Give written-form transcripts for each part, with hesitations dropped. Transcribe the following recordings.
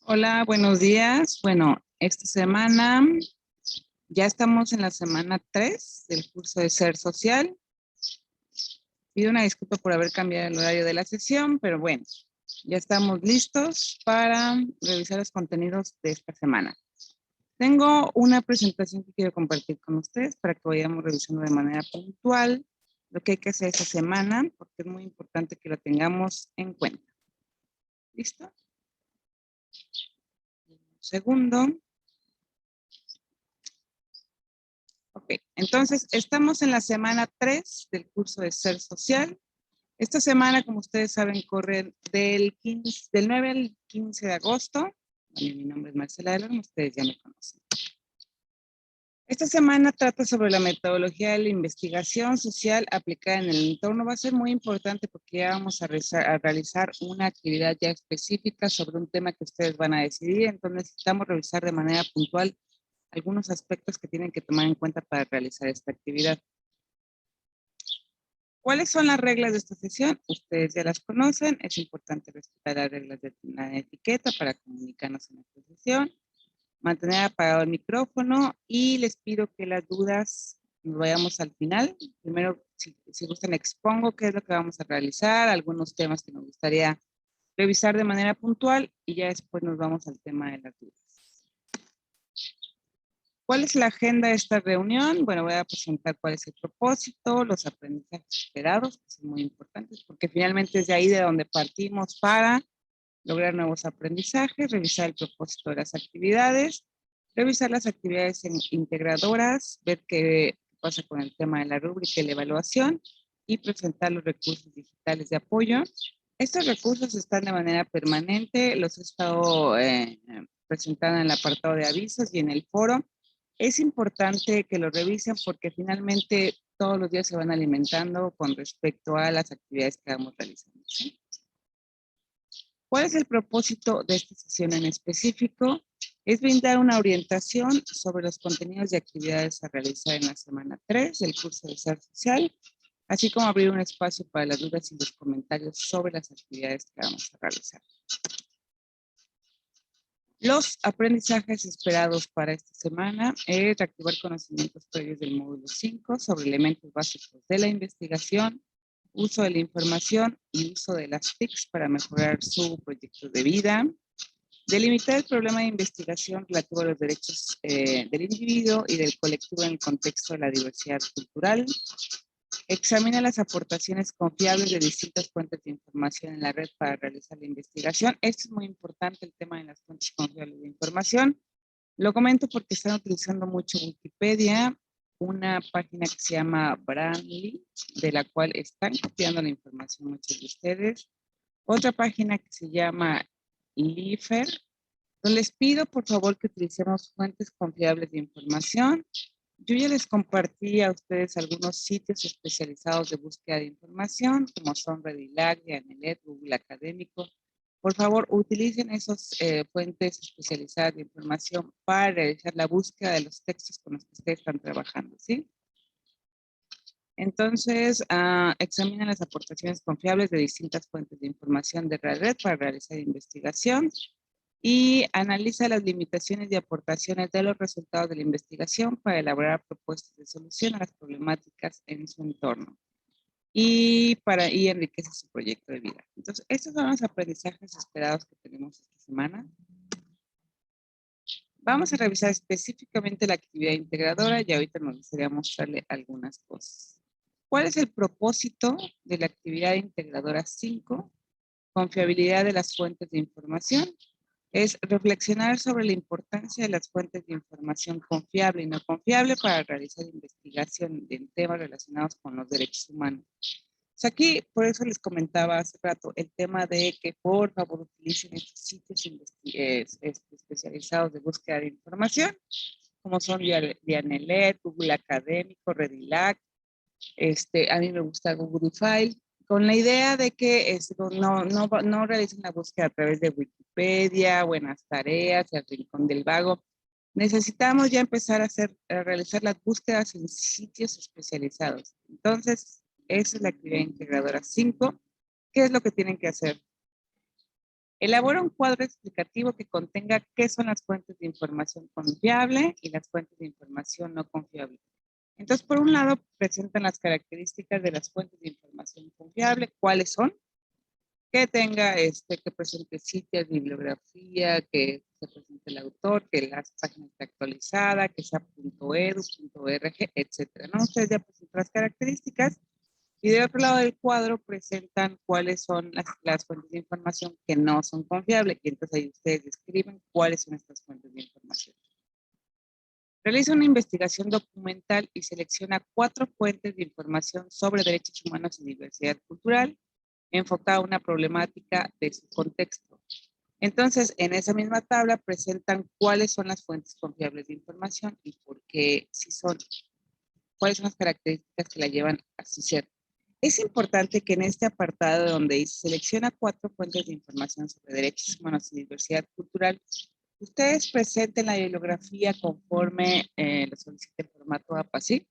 Hola, buenos días. Bueno, esta semana ya estamos en la semana 3 del curso de Ser Social. Pido una disculpa por haber cambiado el horario de la sesión, pero bueno, ya estamos listos para revisar los contenidos de esta semana. Tengo una presentación que quiero compartir con ustedes para que vayamos revisando de manera puntual lo que hay que hacer esta semana, porque es muy importante que lo tengamos en cuenta. ¿Listo? Un segundo. Ok, entonces estamos en la semana 3 del curso de Ser Social. Esta semana, como ustedes saben, corre del 9 al 15 de agosto. Bueno, mi nombre es Marcela Delorme, ustedes ya me conocen. Esta semana trata sobre la metodología de la investigación social aplicada en el entorno. Va a ser muy importante porque ya vamos a realizar una actividad ya específica sobre un tema que ustedes van a decidir. Entonces necesitamos revisar de manera puntual algunos aspectos que tienen que tomar en cuenta para realizar esta actividad. ¿Cuáles son las reglas de esta sesión? Ustedes ya las conocen. Es importante respetar las reglas de la etiqueta para comunicarnos en esta sesión. Mantener apagado el micrófono y les pido que las dudas nos vayamos al final. Primero, si gustan, expongo qué es lo que vamos a realizar, algunos temas que nos gustaría revisar de manera puntual y ya después nos vamos al tema de las dudas. ¿Cuál es la agenda de esta reunión? Bueno, voy a presentar cuál es el propósito, los aprendizajes esperados, que son muy importantes, porque finalmente es de ahí de donde partimos para lograr nuevos aprendizajes, revisar el propósito de las actividades, revisar las actividades integradoras, ver qué pasa con el tema de la rúbrica y la evaluación, y presentar los recursos digitales de apoyo. Estos recursos están de manera permanente, los he estado presentando en el apartado de avisos y en el foro. Es importante que lo revisen porque finalmente todos los días se van alimentando con respecto a las actividades que vamos realizando, ¿sí? ¿Cuál es el propósito de esta sesión en específico? Es brindar una orientación sobre los contenidos y actividades a realizar en la semana 3 del curso de Ser Social, así como abrir un espacio para las dudas y los comentarios sobre las actividades que vamos a realizar. Los aprendizajes esperados para esta semana es reactivar conocimientos previos del módulo 5 sobre elementos básicos de la investigación, uso de la información y uso de las TICs para mejorar su proyecto de vida, delimitar el problema de investigación relativo a los derechos del individuo y del colectivo en el contexto de la diversidad cultural, examina las aportaciones confiables de distintas fuentes de información en la red para realizar la investigación. Esto es muy importante, el tema de las fuentes confiables de información. Lo comento porque están utilizando mucho Wikipedia, una página que se llama Brandly, de la cual están copiando la información muchos de ustedes. Otra página que se llama Lifer. Les pido por favor que utilicemos fuentes confiables de información. Yo ya les compartí a ustedes algunos sitios especializados de búsqueda de información, como son Redilac, Dianelet, Google Académico. Por favor, utilicen esas fuentes especializadas de información para realizar la búsqueda de los textos con los que ustedes están trabajando, ¿sí? Entonces, examinen las aportaciones confiables de distintas fuentes de información de la red para realizar investigación y analiza las limitaciones y aportaciones de los resultados de la investigación para elaborar propuestas de solución a las problemáticas en su entorno y enriquece su proyecto de vida. Entonces, estos son los aprendizajes esperados que tenemos esta semana. Vamos a revisar específicamente la actividad integradora y ahorita me gustaría mostrarle algunas cosas. ¿Cuál es el propósito de la actividad integradora 5? Confiabilidad de las fuentes de información. Es reflexionar sobre la importancia de las fuentes de información confiable y no confiable para realizar investigación en temas relacionados con los derechos humanos. Aquí, por eso les comentaba hace rato el tema de que por favor utilicen estos sitios especializados de búsqueda de información, como son Dianelet, Google Académico, Redilac, a mí me gusta Google File, con la idea de que no realicen la búsqueda a través de Wikipedia, Buenas Tareas, El Rincón del Vago. Necesitamos ya empezar a realizar las búsquedas en sitios especializados. Entonces, esa es la actividad integradora 5. ¿Qué es lo que tienen que hacer? Elabora un cuadro explicativo que contenga qué son las fuentes de información confiable y las fuentes de información no confiable. Entonces, por un lado, presentan las características de las fuentes de información confiable, cuáles son, que tenga, que presente sitios, bibliografía, que se presente el autor, que la página esté actualizada, que sea .edu, .org, etcétera, ¿no? Ustedes ya presentan las características y del otro lado del cuadro presentan cuáles son las fuentes de información que no son confiables y entonces ahí ustedes describen cuáles son estas fuentes de información. Realiza una investigación documental y selecciona 4 fuentes de información sobre derechos humanos y diversidad cultural, enfocada a una problemática de su contexto. Entonces, en esa misma tabla presentan cuáles son las fuentes confiables de información y por qué sí son, cuáles son las características que la llevan a su ser. Es importante que en este apartado donde dice selecciona 4 fuentes de información sobre derechos humanos y diversidad cultural, ustedes presenten la bibliografía conforme lo solicite el formato APA, ¿sí?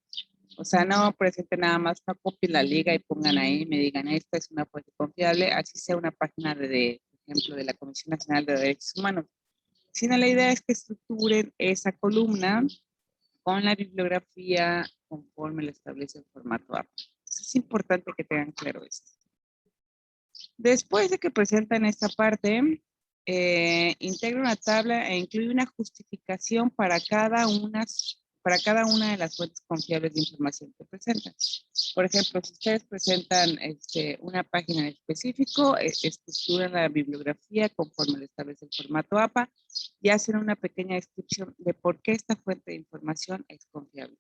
O sea, no presenten nada más, no copien la liga y pongan ahí y me digan, esta es una fuente confiable, así sea una página por ejemplo, de la Comisión Nacional de Derechos Humanos. Sino la idea es que estructuren esa columna con la bibliografía conforme lo establece el formato APA. Es importante que tengan claro esto. Después de que presentan esta parte, integra una tabla e incluye una justificación para cada una de las fuentes confiables de información que presentan. Por ejemplo, si ustedes presentan una página en específico, estructuran la bibliografía conforme lo establece el formato APA y hacen una pequeña descripción de por qué esta fuente de información es confiable.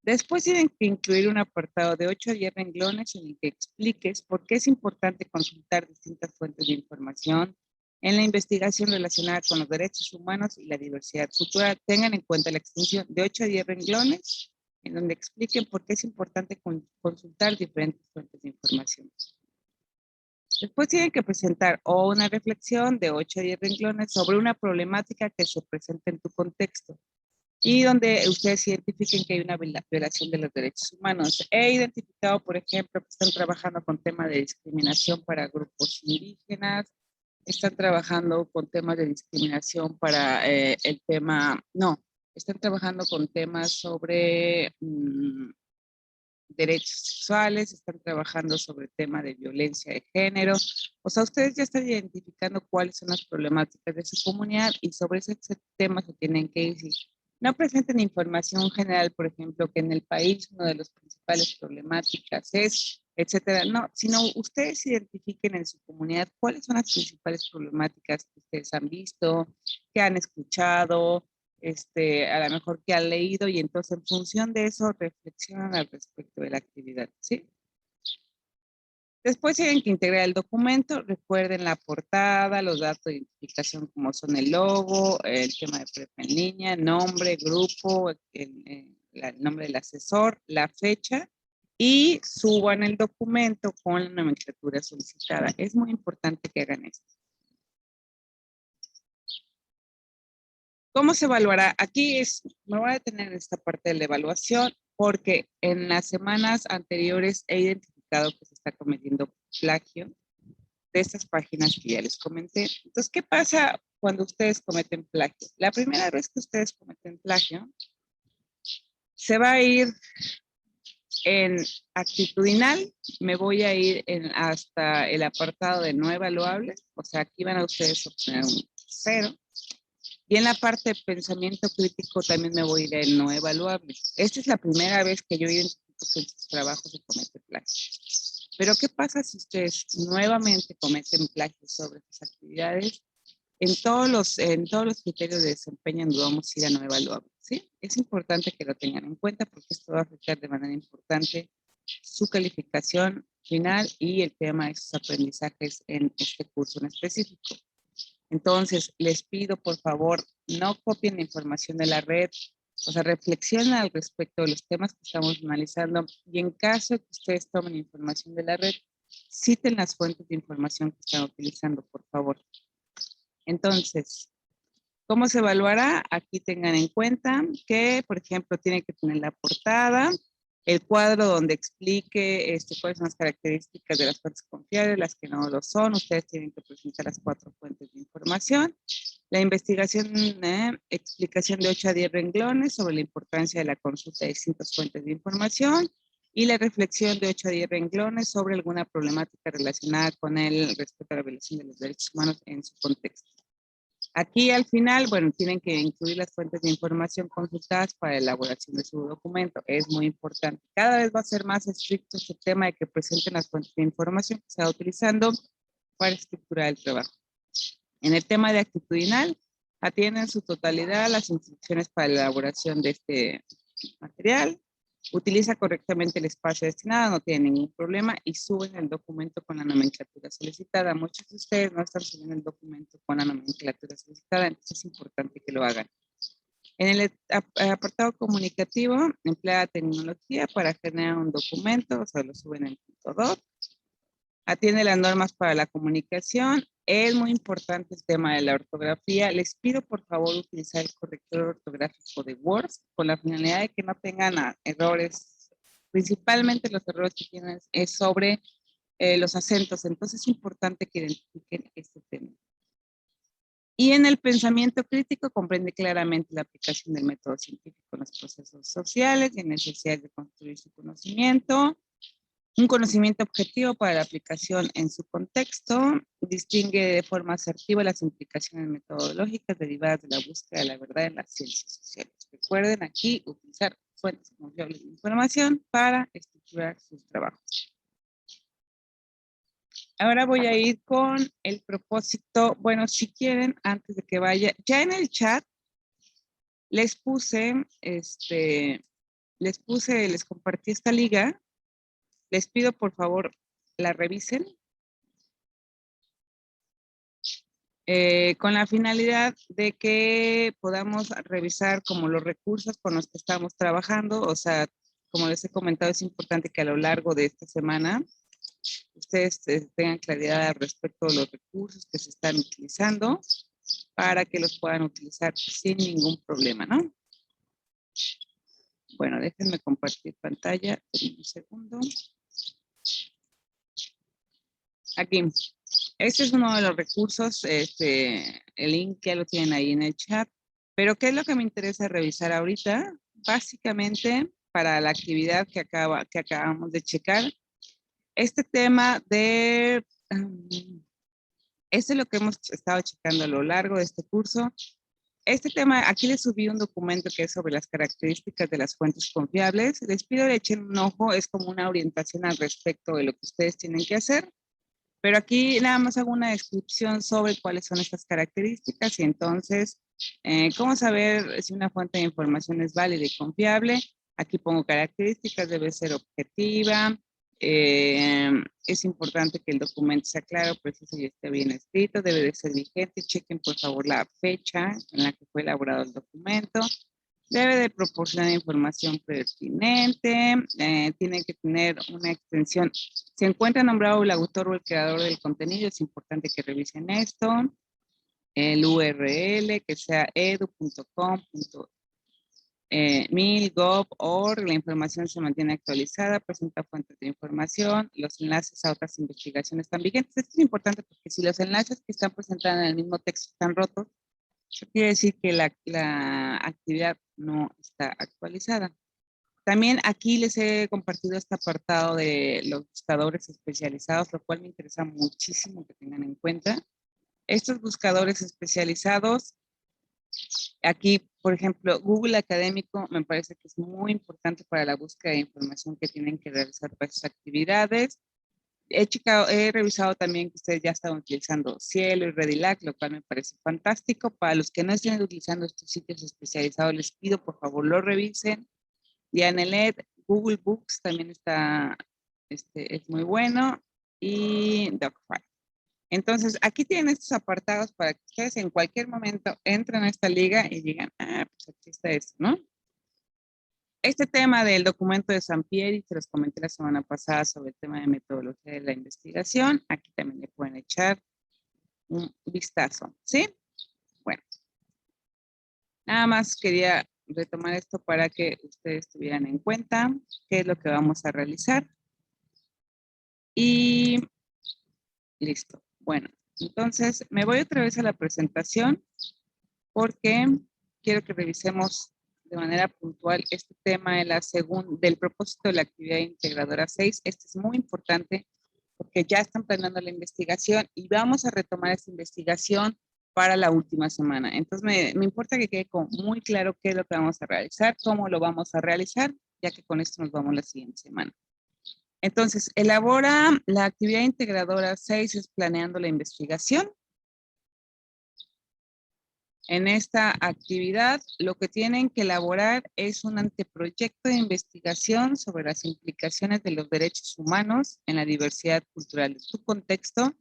Después tienen que incluir un apartado de 8 a 10 renglones en el que expliques por qué es importante consultar distintas fuentes de información en la investigación relacionada con los derechos humanos y la diversidad cultural. Tengan en cuenta la extensión de 8 a 10 renglones en donde expliquen por qué es importante consultar diferentes fuentes de información. Después tienen que presentar una reflexión de 8 a 10 renglones sobre una problemática que se presenta en tu contexto y donde ustedes identifiquen que hay una violación de los derechos humanos. He identificado, por ejemplo, que están trabajando con temas de discriminación para grupos indígenas, están trabajando con temas de discriminación para están trabajando con temas sobre derechos sexuales, están trabajando sobre tema de violencia de género. O sea, ustedes ya están identificando cuáles son las problemáticas de su comunidad y sobre ese tema se tienen que decir. No presenten información general, por ejemplo, que en el país una de las principales problemáticas es, etcétera. No, sino ustedes identifiquen en su comunidad cuáles son las principales problemáticas que ustedes han visto, que han escuchado, a lo mejor que han leído y entonces en función de eso reflexionan al respecto de la actividad, ¿sí? Después tienen que integrar el documento, recuerden la portada, los datos de identificación como son el logo, el tema de prepa en línea, nombre, grupo, el nombre del asesor, la fecha y suban el documento con la nomenclatura solicitada. Es muy importante que hagan esto. ¿Cómo se evaluará? Aquí me voy a detener en esta parte de la evaluación porque en las semanas anteriores he identificado que se está cometiendo plagio de estas páginas que ya les comenté. Entonces, ¿qué pasa cuando ustedes cometen plagio? La primera vez que ustedes cometen plagio, se va a ir en actitudinal, me voy a ir hasta el apartado de no evaluables, o sea, aquí van a ustedes obtener un 0. Y en la parte de pensamiento crítico también me voy a ir en no evaluable. Esta es la primera vez que yo identifico que en sus trabajos se comete plagio. Pero ¿qué pasa si ustedes nuevamente cometen plagio sobre sus actividades? En todos los criterios de desempeño vamos a ir a no evaluable, ¿sí? Es importante que lo tengan en cuenta porque esto va a afectar de manera importante su calificación final y el tema de sus aprendizajes en este curso en específico. Entonces, les pido, por favor, no copien la información de la red, o sea, reflexionen al respecto de los temas que estamos analizando y en caso de que ustedes tomen información de la red, citen las fuentes de información que están utilizando, por favor. Entonces, ¿cómo se evaluará? Aquí tengan en cuenta que, por ejemplo, tiene que tener la portada, el cuadro donde explique cuáles son las características de las fuentes confiables, las que no lo son. Ustedes tienen que presentar las 4 fuentes de información. La investigación, explicación de 8 a 10 renglones sobre la importancia de la consulta de distintas fuentes de información y la reflexión de 8 a 10 renglones sobre alguna problemática relacionada con el respeto a la violación de los derechos humanos en su contexto. Aquí al final, bueno, tienen que incluir las fuentes de información consultadas para la elaboración de su documento. Es muy importante. Cada vez va a ser más estricto este tema de que presenten las fuentes de información que se está utilizando para estructurar el trabajo. En el tema de actitudinal, atienden en su totalidad las instrucciones para la elaboración de este material, utiliza correctamente el espacio destinado, no tiene ningún problema y suben el documento con la nomenclatura solicitada. Muchos de ustedes no están subiendo el documento con la nomenclatura solicitada, entonces es importante que lo hagan. En el apartado comunicativo, emplea tecnología para generar un documento, o sea, lo suben en .doc. Atiende las normas para la comunicación. Es muy importante el tema de la ortografía. Les pido por favor utilizar el corrector ortográfico de Word con la finalidad de que no tengan errores. Principalmente los errores que tienen es sobre los acentos. Entonces es importante que identifiquen este tema. Y en el pensamiento crítico comprende claramente la aplicación del método científico en los procesos sociales y en necesidad de construir su conocimiento. Un conocimiento objetivo para la aplicación en su contexto, distingue de forma asertiva las implicaciones metodológicas derivadas de la búsqueda de la verdad en las ciencias sociales. Recuerden aquí utilizar fuentes confiables de información para estructurar sus trabajos. Ahora voy a ir con el propósito. Bueno, si quieren, antes de que vaya, ya en el chat les compartí esta liga. Les pido por favor la revisen con la finalidad de que podamos revisar como los recursos con los que estamos trabajando. O sea, como les he comentado, es importante que a lo largo de esta semana ustedes tengan claridad al respecto de los recursos que se están utilizando para que los puedan utilizar sin ningún problema, ¿no? Bueno, déjenme compartir pantalla en un segundo. Aquí. Este es uno de los recursos, el link ya lo tienen ahí en el chat. Pero ¿qué es lo que me interesa revisar ahorita? Básicamente, para la actividad que acabamos de checar, este tema de... Este es lo que hemos estado checando a lo largo de este curso. Este tema, aquí les subí un documento que es sobre las características de las fuentes confiables. Les pido que le echen un ojo, es como una orientación al respecto de lo que ustedes tienen que hacer. Pero aquí nada más hago una descripción sobre cuáles son estas características y entonces, ¿cómo saber si una fuente de información es válida y confiable? Aquí pongo características, debe ser objetiva, es importante que el documento sea claro, preciso y esté bien escrito, debe de ser vigente, chequen por favor la fecha en la que fue elaborado el documento. Debe de proporcionar información pertinente, tiene que tener una extensión. Se encuentra nombrado el autor o el creador del contenido, es importante que revisen esto. El URL, que sea edu.com.mil.gov.org, la información se mantiene actualizada, presenta fuentes de información, los enlaces a otras investigaciones están vigentes. Esto es importante porque si los enlaces que están presentados en el mismo texto están rotos, eso quiere decir que la actividad no está actualizada. También aquí les he compartido este apartado de los buscadores especializados, lo cual me interesa muchísimo que tengan en cuenta. Estos buscadores especializados, aquí, por ejemplo, Google Académico me parece que es muy importante para la búsqueda de información que tienen que realizar para sus actividades. He revisado también que ustedes ya estaban utilizando Cielo y Redilac, lo cual me parece fantástico. Para los que no estén utilizando estos sitios especializados, les pido por favor lo revisen. Dianelet, Google Books también está, es muy bueno. Y DocFile. Entonces, aquí tienen estos apartados para que ustedes en cualquier momento entren a esta liga y digan, pues aquí está esto, ¿no? Este tema del documento de Sampieri, que los comenté la semana pasada sobre el tema de metodología de la investigación, aquí también le pueden echar un vistazo, ¿sí? Bueno, nada más quería retomar esto para que ustedes tuvieran en cuenta qué es lo que vamos a realizar. Y listo. Bueno, entonces me voy otra vez a la presentación porque quiero que revisemos de manera puntual este tema de del propósito de la actividad integradora 6. Este es muy importante porque ya están planeando la investigación y vamos a retomar esta investigación para la última semana. Entonces me importa que quede muy claro qué es lo que vamos a realizar, cómo lo vamos a realizar, ya que con esto nos vamos la siguiente semana. Entonces, elabora la actividad integradora 6, es planeando la investigación. En esta actividad, lo que tienen que elaborar es un anteproyecto de investigación sobre las implicaciones de los derechos humanos en la diversidad cultural de su contexto.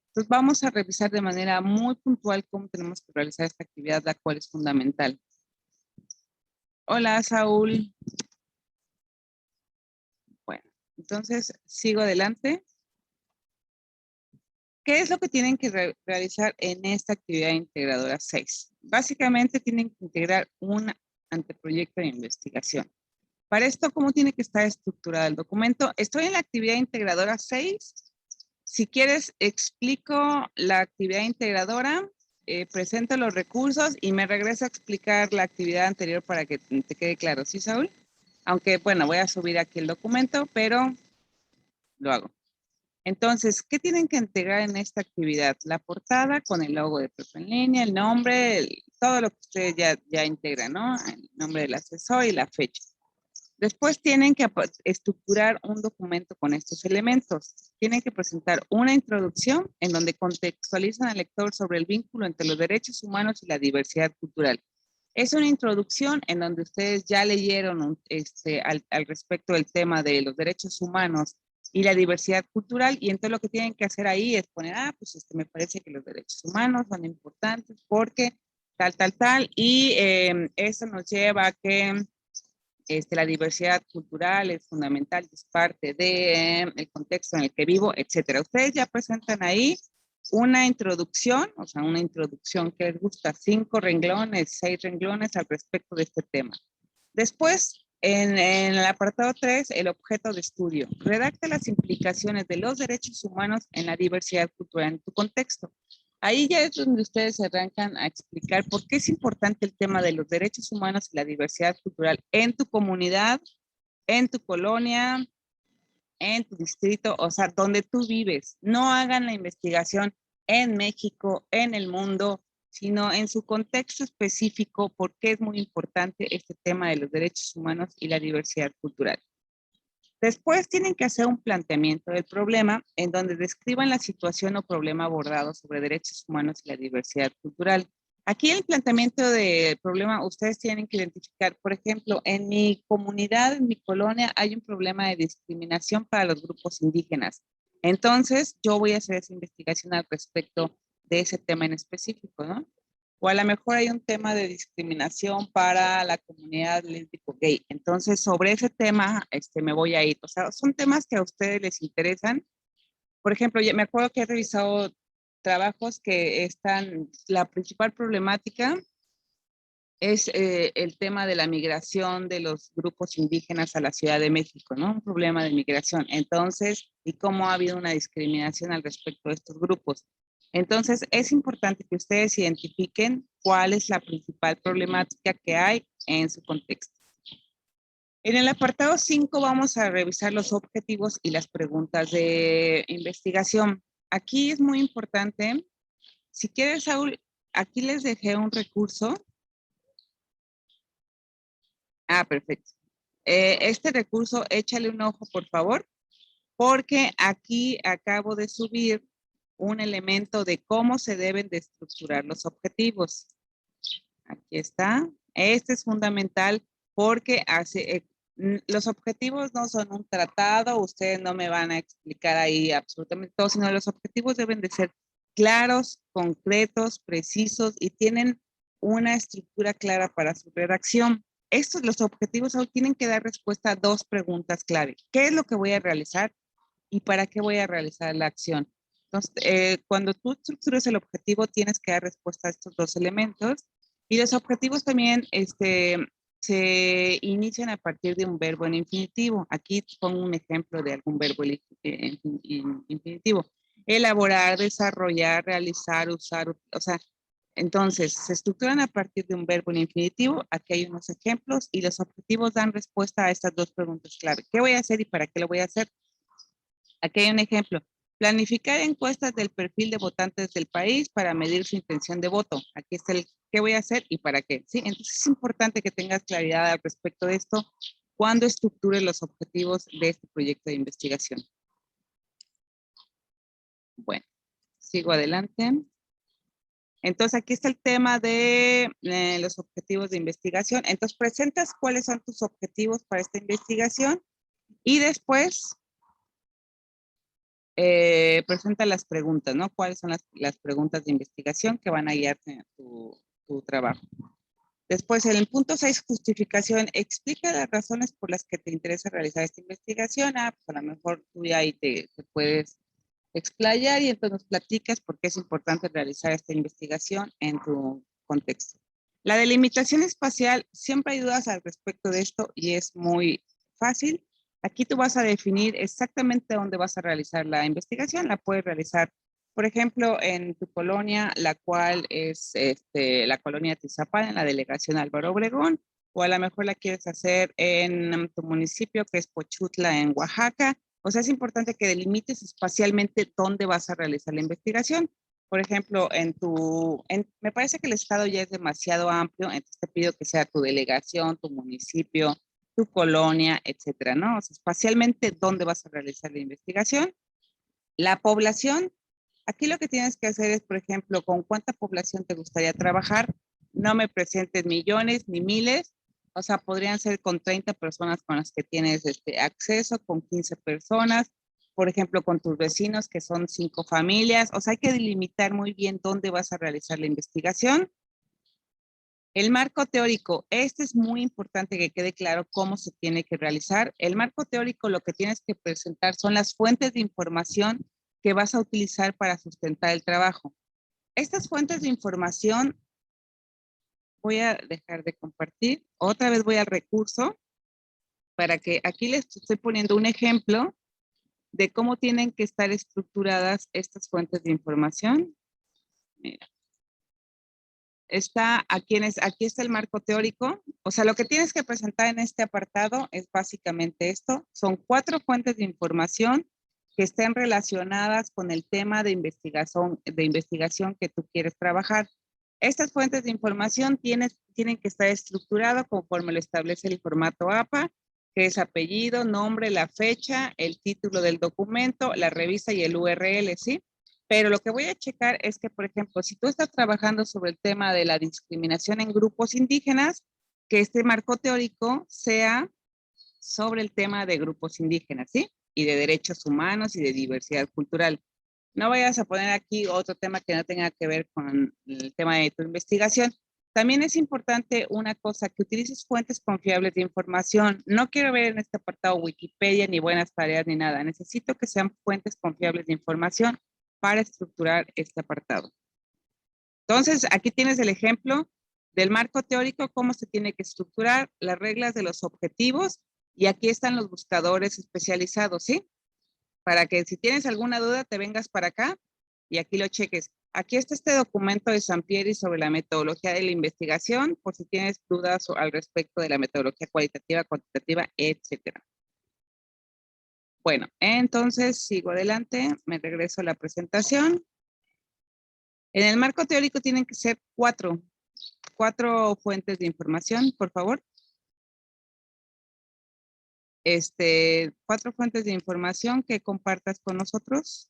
Entonces, vamos a revisar de manera muy puntual cómo tenemos que realizar esta actividad, la cual es fundamental. Hola, Saúl. Bueno, entonces, sigo adelante. ¿Qué es lo que tienen que realizar en esta actividad integradora 6? Básicamente tienen que integrar un anteproyecto de investigación. Para esto, ¿cómo tiene que estar estructurado el documento? Estoy en la actividad integradora 6. Si quieres, explico la actividad integradora, presento los recursos y me regreso a explicar la actividad anterior para que te quede claro. ¿Sí, Saúl? Aunque, bueno, voy a subir aquí el documento, pero lo hago. Entonces, ¿qué tienen que integrar en esta actividad? La portada con el logo de Prepa en línea, el nombre, todo lo que ustedes ya integran, ¿no? El nombre del asesor y la fecha. Después tienen que estructurar un documento con estos elementos. Tienen que presentar una introducción en donde contextualizan al lector sobre el vínculo entre los derechos humanos y la diversidad cultural. Es una introducción en donde ustedes ya leyeron al respecto del tema de los derechos humanos y la diversidad cultural, y entonces lo que tienen que hacer ahí es poner, pues me parece que los derechos humanos son importantes porque tal, y eso nos lleva a que la diversidad cultural es fundamental, es parte del contexto en el que vivo, etcétera. Ustedes ya presentan ahí una introducción, o sea, una introducción que les gusta, 5 renglones, 6 renglones al respecto de este tema. Después, en el apartado 3, el objeto de estudio. Redacta las implicaciones de los derechos humanos en la diversidad cultural en tu contexto. Ahí ya es donde ustedes se arrancan a explicar por qué es importante el tema de los derechos humanos y la diversidad cultural en tu comunidad, en tu colonia, en tu distrito, o sea, donde tú vives. No hagan la investigación en México, en el mundo, sino en su contexto específico, porque es muy importante este tema de los derechos humanos y la diversidad cultural. Después tienen que hacer un planteamiento del problema en donde describan la situación o problema abordado sobre derechos humanos y la diversidad cultural. Aquí el planteamiento del problema, ustedes tienen que identificar, por ejemplo, en mi comunidad, en mi colonia, hay un problema de discriminación para los grupos indígenas. Entonces, yo voy a hacer esa investigación al respecto de ese tema en específico, ¿no? O a lo mejor hay un tema de discriminación para la comunidad lésbico gay. Entonces, sobre ese tema, me voy a ir. O sea, son temas que a ustedes les interesan. Por ejemplo, me acuerdo que he revisado trabajos que están, la principal problemática es el tema de la migración de los grupos indígenas a la Ciudad de México, ¿no? Un problema de migración. Entonces, y cómo ha habido una discriminación al respecto de estos grupos. Entonces, es importante que ustedes identifiquen cuál es la principal problemática que hay en su contexto. En el apartado 5 vamos a revisar los objetivos y las preguntas de investigación. Aquí es muy importante, si quieres, Saúl, aquí les dejé un recurso. Perfecto. Este recurso, échale un ojo, por favor, porque aquí acabo de subir un elemento de cómo se deben de estructurar los objetivos. Aquí está. Este es fundamental porque los objetivos no son un tratado, ustedes no me van a explicar ahí absolutamente todo, sino los objetivos deben de ser claros, concretos, precisos y tienen una estructura clara para su redacción. Los objetivos tienen que dar respuesta a 2 preguntas clave. ¿Qué es lo que voy a realizar y para qué voy a realizar la acción? Entonces, cuando tú estructuras el objetivo, tienes que dar respuesta a estos 2 elementos. Y los objetivos también se inician a partir de un verbo en infinitivo. Aquí pongo un ejemplo de algún verbo en infinitivo. Elaborar, desarrollar, realizar, usar, o sea, entonces se estructuran a partir de un verbo en infinitivo. Aquí hay unos ejemplos y los objetivos dan respuesta a estas dos preguntas clave. ¿Qué voy a hacer y para qué lo voy a hacer? Aquí hay un ejemplo. Planificar encuestas del perfil de votantes del país para medir su intención de voto. Aquí está el qué voy a hacer y para qué. ¿Sí? Entonces es importante que tengas claridad al respecto de esto cuando estructures los objetivos de este proyecto de investigación. Bueno, sigo adelante. Entonces aquí está el tema de los objetivos de investigación. Entonces presentas cuáles son tus objetivos para esta investigación y después presenta las preguntas, ¿no? ¿Cuáles son las preguntas de investigación que van a guiarte en tu trabajo? Después, en el punto 6, justificación. Explica las razones por las que te interesa realizar esta investigación. Pues a lo mejor tú ya ahí te puedes explayar y entonces nos platicas por qué es importante realizar esta investigación en tu contexto. La delimitación espacial, siempre hay dudas al respecto de esto y es muy fácil. Aquí tú vas a definir exactamente dónde vas a realizar la investigación. La puedes realizar, por ejemplo, en tu colonia, la cual es la colonia Tizapán, en la delegación Álvaro Obregón, o a lo mejor la quieres hacer en tu municipio, que es Pochutla, en Oaxaca. O sea, es importante que delimites espacialmente dónde vas a realizar la investigación. Por ejemplo, me parece que el estado ya es demasiado amplio, entonces te pido que sea tu delegación, tu municipio, tu colonia, etcétera, ¿no? O sea, espacialmente dónde vas a realizar la investigación. La población, aquí lo que tienes que hacer es, por ejemplo, con cuánta población te gustaría trabajar. No me presentes millones ni miles, o sea, podrían ser con 30 personas con las que tienes acceso, con 15 personas, por ejemplo, con tus vecinos que son 5 familias. O sea, hay que delimitar muy bien dónde vas a realizar la investigación. El marco teórico, este es muy importante que quede claro cómo se tiene que realizar. El marco teórico lo que tienes que presentar son las fuentes de información que vas a utilizar para sustentar el trabajo. Estas fuentes de información, voy a dejar de compartir. Otra vez voy al recurso para que aquí les estoy poniendo un ejemplo de cómo tienen que estar estructuradas estas fuentes de información. Mira. Aquí está el marco teórico. O sea, lo que tienes que presentar en este apartado es básicamente esto. Son 4 fuentes de información que estén relacionadas con el tema de investigación que tú quieres trabajar. Estas fuentes de información tienen que estar estructuradas conforme lo establece el formato APA, que es apellido, nombre, la fecha, el título del documento, la revista y el URL, ¿sí? Pero lo que voy a checar es que, por ejemplo, si tú estás trabajando sobre el tema de la discriminación en grupos indígenas, que este marco teórico sea sobre el tema de grupos indígenas, ¿sí? Y de derechos humanos y de diversidad cultural. No vayas a poner aquí otro tema que no tenga que ver con el tema de tu investigación. También es importante una cosa, que utilices fuentes confiables de información. No quiero ver en este apartado Wikipedia, ni buenas tareas, ni nada. Necesito que sean fuentes confiables de información para estructurar este apartado. Entonces, aquí tienes el ejemplo del marco teórico, cómo se tiene que estructurar, las reglas de los objetivos, y aquí están los buscadores especializados, ¿sí? Para que si tienes alguna duda, te vengas para acá y aquí lo cheques. Aquí está este documento de Sampieri sobre la metodología de la investigación, por si tienes dudas al respecto de la metodología cualitativa, cuantitativa, etcétera. Bueno, entonces sigo adelante, me regreso a la presentación. En el marco teórico tienen que ser 4 fuentes de información, por favor. 4 fuentes de información que compartas con nosotros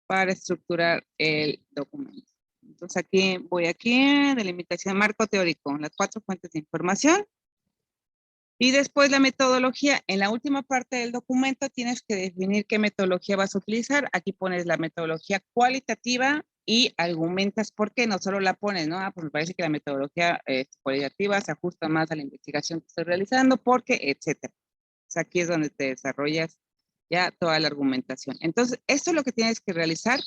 para estructurar el documento. Entonces voy aquí, delimitación, marco teórico, las 4 fuentes de información. Y después la metodología. En la última parte del documento tienes que definir qué metodología vas a utilizar. Aquí pones la metodología cualitativa y argumentas por qué, no solo la pones, ¿no? Pues me parece que la metodología cualitativa se ajusta más a la investigación que estoy realizando, porque, etcétera. O sea, aquí es donde te desarrollas ya toda la argumentación. Entonces, esto es lo que tienes que realizar.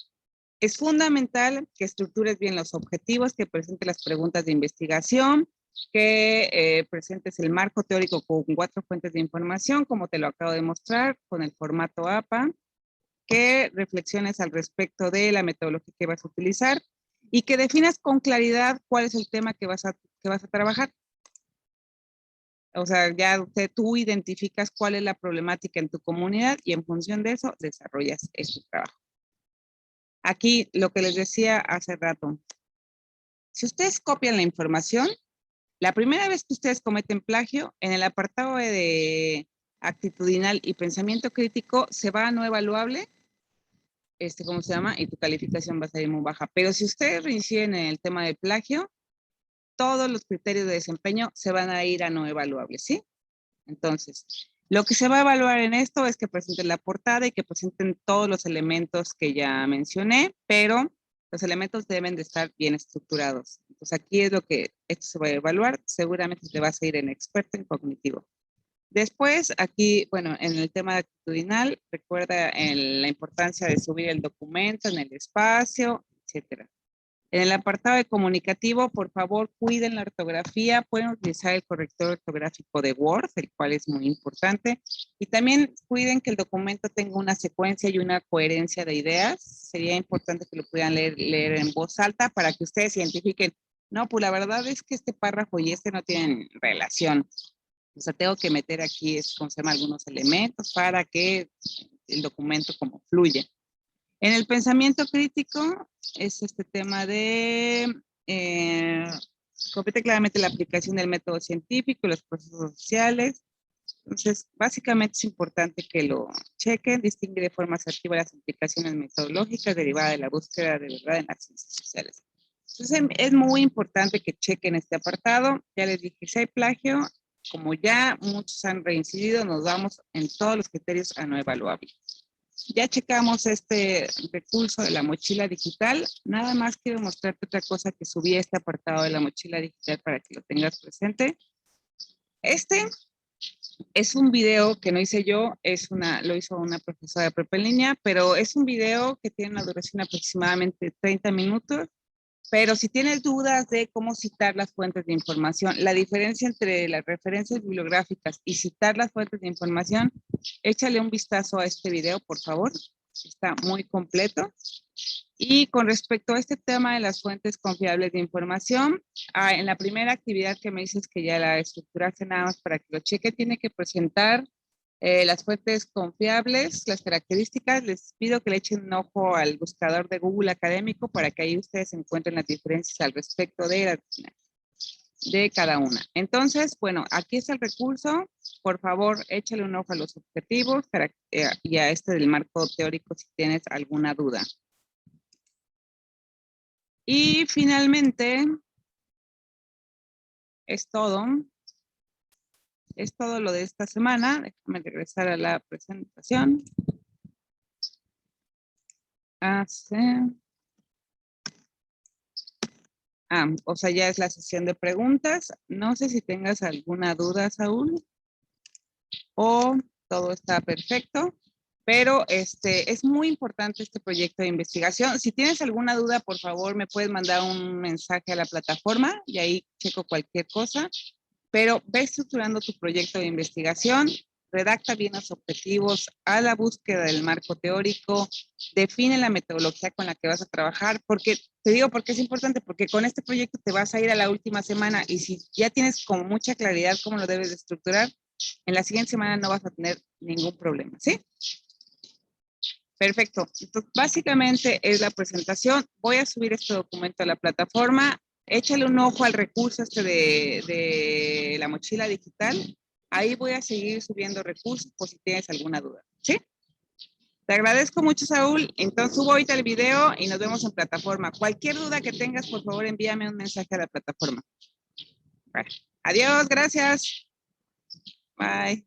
Es fundamental que estructures bien los objetivos, que presentes las preguntas de investigación, que presentes el marco teórico con 4 fuentes de información, como te lo acabo de mostrar, con el formato APA, que reflexiones al respecto de la metodología que vas a utilizar y que definas con claridad cuál es el tema que vas a trabajar. O sea, ya tú identificas cuál es la problemática en tu comunidad y en función de eso desarrollas este trabajo. Aquí lo que les decía hace rato. Si ustedes copian la información, la primera vez que ustedes cometen plagio, en el apartado de actitudinal y pensamiento crítico, se va a no evaluable, ¿cómo se llama? Y tu calificación va a salir muy baja. Pero si ustedes reinciden en el tema de plagio, todos los criterios de desempeño se van a ir a no evaluable, ¿sí? Entonces, lo que se va a evaluar en esto es que presenten la portada y que presenten todos los elementos que ya mencioné, pero los elementos deben de estar bien estructurados. Entonces, aquí es lo que esto se va a evaluar. Seguramente te vas a ir en experto en cognitivo. Después, aquí, bueno, en el tema actitudinal, recuerda la importancia de subir el documento en el espacio, etcétera. En el apartado de comunicativo, por favor, cuiden la ortografía. Pueden utilizar el corrector ortográfico de Word, el cual es muy importante. Y también cuiden que el documento tenga una secuencia y una coherencia de ideas. Sería importante que lo pudieran leer en voz alta para que ustedes identifiquen, no, pues la verdad es que este párrafo y este no tienen relación. O sea, tengo que meter aquí, como se llama, algunos elementos para que el documento como fluya. En el pensamiento crítico es este tema de compete claramente la aplicación del método científico, los procesos sociales. Entonces, básicamente es importante que lo chequen, distingue de forma asertiva las implicaciones metodológicas derivadas de la búsqueda de verdad en las ciencias sociales. Entonces, es muy importante que chequen este apartado. Ya les dije, si hay plagio, como ya muchos han reincidido, nos vamos en todos los criterios a no evaluable. Ya checamos este recurso de la mochila digital. Nada más quiero mostrarte otra cosa que subí a este apartado de la mochila digital para que lo tengas presente. Este es un video que no hice yo, lo hizo una profesora de prepa en línea, pero es un video que tiene una duración aproximadamente de 30 minutos. Pero si tienes dudas de cómo citar las fuentes de información, la diferencia entre las referencias bibliográficas y citar las fuentes de información, échale un vistazo a este video, por favor. Está muy completo. Y con respecto a este tema de las fuentes confiables de información, en la primera actividad que me dices que ya la estructuraste nada más para que lo cheque, tiene que presentar las fuentes confiables, las características. Les pido que le echen un ojo al buscador de Google académico para que ahí ustedes encuentren las diferencias al respecto de cada una. Entonces, bueno, aquí está el recurso. Por favor, échale un ojo a los objetivos y a este del marco teórico si tienes alguna duda. Y finalmente, es todo. Es todo lo de esta semana. Déjame regresar a la presentación. O sea, ya es la sesión de preguntas. No sé si tengas alguna duda, Saúl, o todo está perfecto, pero es muy importante este proyecto de investigación. Si tienes alguna duda, por favor, me puedes mandar un mensaje a la plataforma y ahí checo cualquier cosa, pero ve estructurando tu proyecto de investigación, redacta bien los objetivos, a la búsqueda del marco teórico, define la metodología con la que vas a trabajar, porque te digo porque es importante, porque con este proyecto te vas a ir a la última semana y si ya tienes con mucha claridad cómo lo debes de estructurar, en la siguiente semana no vas a tener ningún problema, ¿sí? Perfecto. Entonces, básicamente es la presentación. Voy a subir este documento a la plataforma. Échale un ojo al recurso de la mochila digital. Ahí voy a seguir subiendo recursos por si tienes alguna duda, ¿sí? Te agradezco mucho, Saúl. Entonces subo ahorita el video y nos vemos en plataforma. Cualquier duda que tengas, por favor, envíame un mensaje a la plataforma. Vale. Adiós, gracias. Bye.